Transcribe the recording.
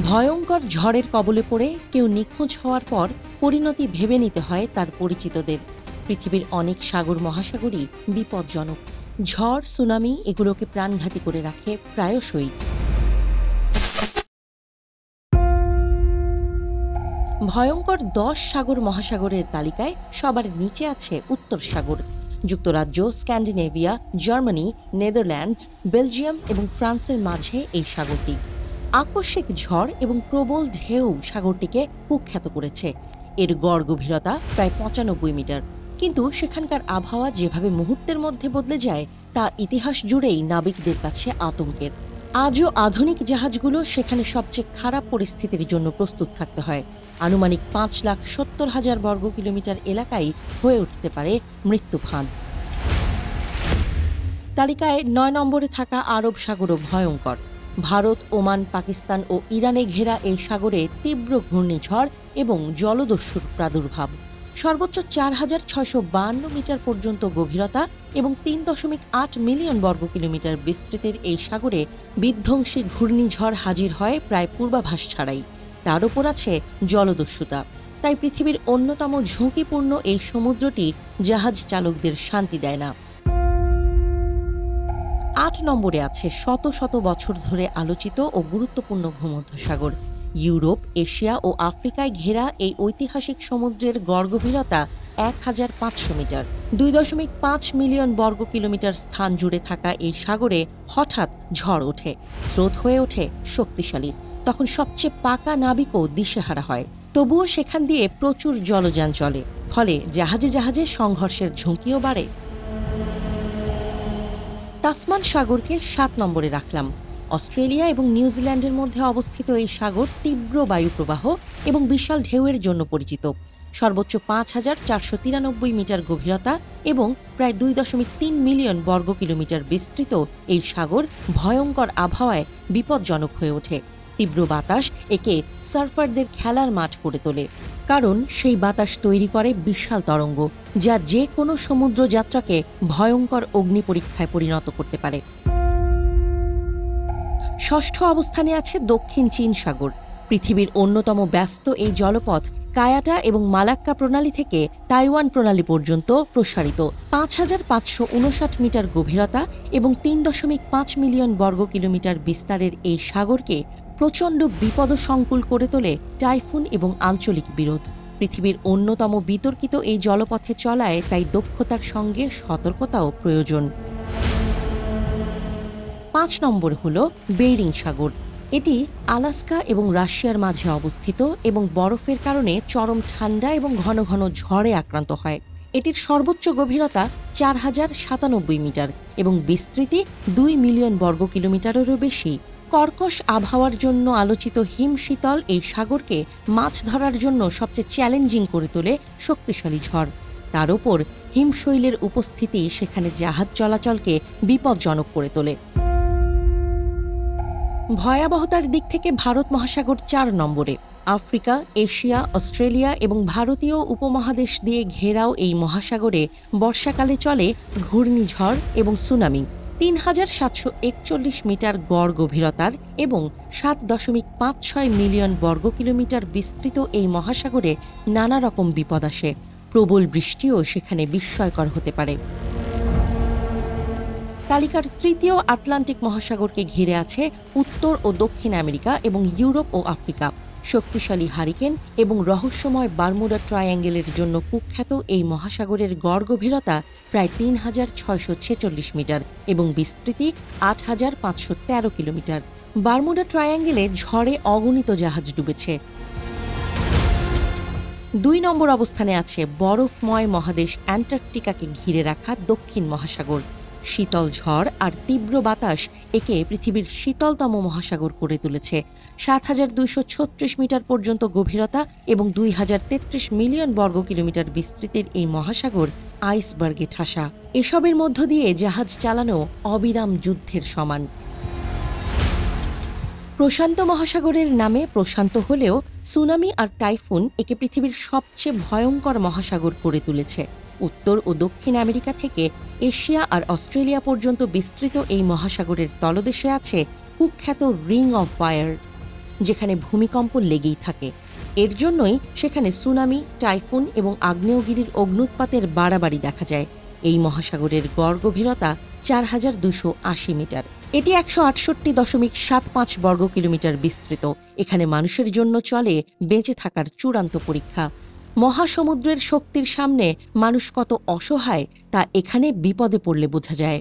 ভয়ঙ্কর ঝড়ের কবলে পড়ে কেউ নিখোঁজ হওয়ার পর পরিণতি ভেবে নিতে হয় তার পরিচিতদের। পৃথিবীর অনেক সাগর মহাসাগরই বিপজ্জনক। ঝড়, সুনামি এগুলোকে প্রাণঘাতী করে রাখে প্রায়শই। ভয়ঙ্কর 10 সাগর মহাসাগরের তালিকায় সবার নিচে আছে উত্তর সাগর। যুক্তরাজ্য, স্ক্যান্ডিনেভিয়া, জার্মানি, নেদারল্যান্ডস, বেলজিয়াম এবং ফ্রান্সের মাঝে এই সাগরটি। আকস্মিক ঝড় এবং প্রবল ঢেউ সাগরটিকে কুখ্যাত করেছে। এর গড় গভীরতা প্রায় 95 মিটার। কিন্তু সেখানকার আবহাওয়া যেভাবে মুহূর্তের মধ্যে বদলে যায় তা ইতিহাস জুড়েই নাবিকদের কাছে আতঙ্কের। আজও আধুনিক জাহাজগুলো সেখানে সবচেয়ে খারাপ পরিস্থিতির জন্য প্রস্তুত থাকতে হয়। আনুমানিক 5,70,000 বর্গ কিলোমিটার এলাকাই হয়ে উঠতে পারে মৃত্যুফান। তালিকায় 9 নম্বরে থাকা আরব সাগরও ভয়ঙ্কর। ভারত, ওমান, পাকিস্তান ও ইরানে ঘেরা এই সাগরে তীব্র ঘূর্ণিঝড় এবং জলদস্যুর প্রাদুর্ভাব। সর্বোচ্চ 4,652 মিটার পর্যন্ত গভীরতা এবং 3.8 মিলিয়ন বর্গ কিলোমিটার বিস্তৃতের এই সাগরে বিধ্বংসী ঘূর্ণিঝড় হাজির হয় প্রায় পূর্বাভাস ছাড়াই। তার উপর আছে জলদস্যুতা। তাই পৃথিবীর অন্যতম ঝুঁকিপূর্ণ এই সমুদ্রটি জাহাজ চালকদের শান্তি দেয় না। 8 নম্বরে আছে শত শত বছর ধরে আলোচিত ও গুরুত্বপূর্ণ ভূমধ্যসাগর। ইউরোপ, এশিয়া ও আফ্রিকায় ঘেরা এই ঐতিহাসিক সমুদ্রের গড় গভীরতা 1,500 মিটার। 2.5 মিলিয়ন বর্গ কিলোমিটার স্থান জুড়ে থাকা এই সাগরে হঠাৎ ঝড় ওঠে, স্রোত হয়ে ওঠে শক্তিশালী। তখন সবচেয়ে পাকা নাবিকও দিশেহারা হয়। তবুও সেখান দিয়ে প্রচুর জলযান চলে, ফলে জাহাজে জাহাজে সংঘর্ষের ঝুঁকিও বাড়ে। তাসমান সাগরকে 7 নম্বরে রাখলাম। অস্ট্রেলিয়া এবং নিউজিল্যান্ডের মধ্যে অবস্থিত এই সাগর তীব্র বায়ুপ্রবাহ এবং বিশাল ঢেউয়ের জন্য পরিচিত। সর্বোচ্চ 5,493 মিটার গভীরতা এবং প্রায় 2.3 মিলিয়ন বর্গ কিলোমিটার বিস্তৃত এই সাগর ভয়ঙ্কর আবহাওয়ায় বিপজ্জনক হয়ে ওঠে। তীব্র বাতাস একে সার্ফারদের খেলার মাঠ করে তোলে, কারণ সেই বাতাস তৈরি করে বিশাল তরঙ্গ, যা যে কোনো সমুদ্র যাত্রাকে ভয়ঙ্কর অগ্নি পরীক্ষায় পরিণত করতে পারে। 6ষ্ঠ অবস্থানে আছে দক্ষিণ চীন সাগর। পৃথিবীর অন্যতম ব্যস্ত এই জলপথ কায়াটা এবং মালাক্কা প্রণালী থেকে তাইওয়ান প্রণালী পর্যন্ত প্রসারিত। 5,559 মিটার গভীরতা এবং 3.5 মিলিয়ন বর্গ কিলোমিটার বিস্তারের এই সাগরকে প্রচণ্ড বিপদসংকুল করে তোলে টাইফুন এবং আঞ্চলিক বিরোধ। পৃথিবীর অন্যতম বিতর্কিত এই জলপথে চলায় তাই দক্ষতার সঙ্গে সতর্কতাও প্রয়োজন। 5 নম্বর হল বেরিং সাগর। এটি আলাস্কা এবং রাশিয়ার মাঝে অবস্থিত এবং বরফের কারণে চরম ঠান্ডা এবং ঘন ঘন ঝড়ে আক্রান্ত হয়। এটির সর্বোচ্চ গভীরতা 4,097 মিটার এবং বিস্তৃতি 2 মিলিয়ন বর্গ কিলোমিটারেরও বেশি। কর্কশ আবহাওয়ার জন্য আলোচিত হিমশীতল এই সাগরকে মাছ ধরার জন্য সবচেয়ে চ্যালেঞ্জিং করে তোলে শক্তিশালী ঝড়। তার ওপর হিমশৈলের উপস্থিতি সেখানে জাহাজ চলাচলকে বিপজ্জনক করে তোলে। ভয়াবহতার দিক থেকে ভারত মহাসাগর 4 নম্বরে। আফ্রিকা, এশিয়া, অস্ট্রেলিয়া এবং ভারতীয় উপমহাদেশ দিয়ে ঘেরাও এই মহাসাগরে বর্ষাকালে চলে ঘূর্ণিঝড় এবং সুনামি। 3,741 মিটার গড় গভীরতার এবং 7.56 মিলিয়ন বর্গ কিলোমিটার বিস্তৃত এই মহাসাগরে নানা রকম বিপদ আসে। প্রবল বৃষ্টিও সেখানে বিস্ময়কর হতে পারে। তালিকার 3য় আটলান্টিক মহাসাগরকে ঘিরে আছে উত্তর ও দক্ষিণ আমেরিকা এবং ইউরোপ ও আফ্রিকা। শক্তিশালী হারিকেন এবং রহস্যময় বারমুডা ট্রায়াঙ্গেলের জন্য কুখ্যাত এই মহাসাগরের গড় গভীরতা প্রায় 3,646 মিটার এবং বিস্তৃতি 8,513 কিলোমিটার। বারমুডা ট্রায়াঙ্গেলে ঝড়ে অগণিত জাহাজ ডুবেছে। 2 নম্বর অবস্থানে আছে বরফময় মহাদেশ অ্যান্টার্কটিকাকে ঘিরে রাখা দক্ষিণ মহাসাগর। শীতল ঝড় আর তীব্র বাতাস একে পৃথিবীর শীতলতম মহাসাগর করে তুলেছে। 7,236 মিটার পর্যন্ত গভীরতা এবং 2,033 মিলিয়ন বর্গ কিলোমিটার বিস্তৃতির এই মহাসাগর আইসবার্গে ঠাসা। এসবের মধ্য দিয়ে জাহাজ চালানো অবিরাম যুদ্ধের সমান। প্রশান্ত মহাসাগরের নামে প্রশান্ত হলেও সুনামি আর টাইফুন একে পৃথিবীর সবচেয়ে ভয়ঙ্কর মহাসাগর করে তুলেছে। উত্তর ও দক্ষিণ আমেরিকা থেকে এশিয়া আর অস্ট্রেলিয়া পর্যন্ত বিস্তৃত এই মহাসাগরের তলদেশে আছে কুখ্যাত রিং অফ ফায়ার। যেখানে ভূমিকম্প লেগেই থাকে। এর জন্যই সেখানে সুনামি, টাইফুন এবং আগ্নেয়গিরির অগ্ন্যুৎপাতের বাড়াবাড়ি দেখা যায়। এই মহাসাগরের গড় গভীরতা ৪,২৮০ মিটার। এটি ১৬৮.৭৫ বর্গ কিলোমিটার বিস্তৃত। এখানে মানুষের জন্য চলে বেঁচে থাকার চূড়ান্ত পরীক্ষা। মহাসমুদ্রের শক্তির সামনে মানুষ কত অসহায় তা এখানে বিপদে পড়লে বোঝা যায়।